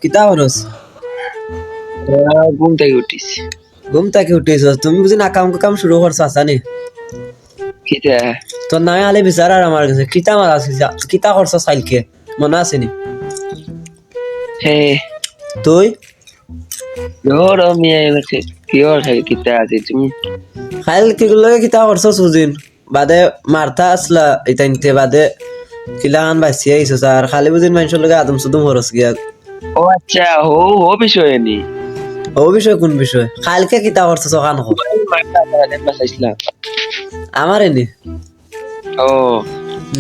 কিতা করস? ঘুম থেকে উঠিস ঘুম থেকে উঠিস? তুমি বুঝি না কাম কাম শুরু করছো আসানি? কিতা তোর নামে আলে বিচার আর আমার কাছে কিতা মার আছে কিতা করছো সাইলকে মনে আসেনি? হে তুই ধর মিয়া এলাকে কি আর খাই কিতা আছে তুমি খাইল কি লগে কিতা করছো সুজিন বাদে মারতা আসলা ইতাইনতে বাদে কিলান বাইসি আইছো স্যার খালি বুঝিন মানুষের লগে আদম সুদম হরস গিয়া। ও আচ্ছা ও বিষয় নি ও বিষয় কোন বিষয়? খাইলকে কিতা করছো সকান হো মাথা ধরে বাসাইছিলাম আমার এনি ও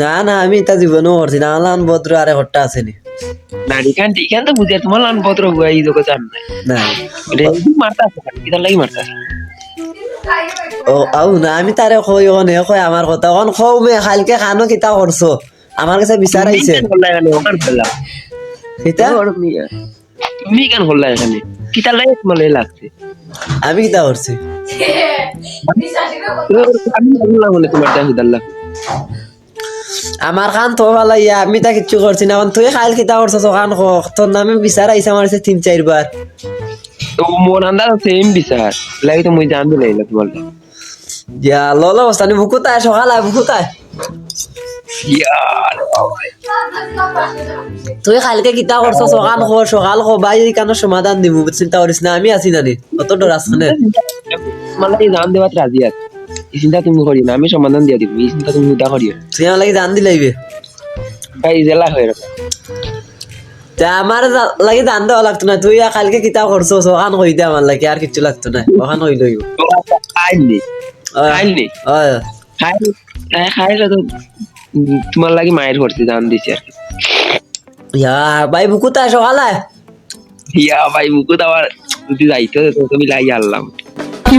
না না আমি তা জীবনও করছি না লান ভদ্র আরে হট্টা আসেনি নারী কান ঠিকান তো বুঝে তোমার লান পত্র গুয়াই দোকে জান না রে মারতা কিতা লাগি মারতা ও আউ না আমি তারে কই অনে কই আমার কথা অন খৌ মে খাইলকে খানো কিতা করছো আমার কাছে বিচার আইছে কিতা তুমি কেন হল্লা এখানে কিতা লাগে তোমার লাগছে আমি কিতা করছি? আমি বললাম বলে তোমার দাম দাল্লা আমার খান তো ভালো ইয়া আমি তা কিচ্ছু করছি না এখন তুই খাইল কিতা করছো সকান খো তোর নামে বিচার আইছে আমার কাছে 3-4 বার তো মোর আন্দাজ সেম বিচার লাগে তো মুই জানতে লাইলা তোমার ইয়া ললো বস্তানি বুকুতায় সকাল আয় বুকুতায় ইয়ার তুই খাইলকে কিতা করছো সকাল খো ভাই কেন সমাধান দিমু চিন্তা করিস না আমি আছি নানি অত ডর আসনে মানে জান দেওয়াত রাজি আছে এই চিন্তা তুমি করি না আমি সমাধান দিয়া দিব এই চিন্তা তুমি উদা করিও তুই আমার লাগি জান দিলাইবে ভাই জেলা হয়ে রাখো তা আমার লাগি জান দেওয়া লাগতো না তুই কালকে কিতা করছো সকান কই দে আমার লাগি আর কিচ্ছু লাগতো না ওখান হই লইব খাইনি খাইনি খাইলে তো তোমার লাগি মায়ের করছি জান দিছি আর ইয়া ভাই বুকুতায় সকাল আয় ইয়া ভাই মুকুত আবার যদি যাইতো তো তুমি লাই আনলাম কি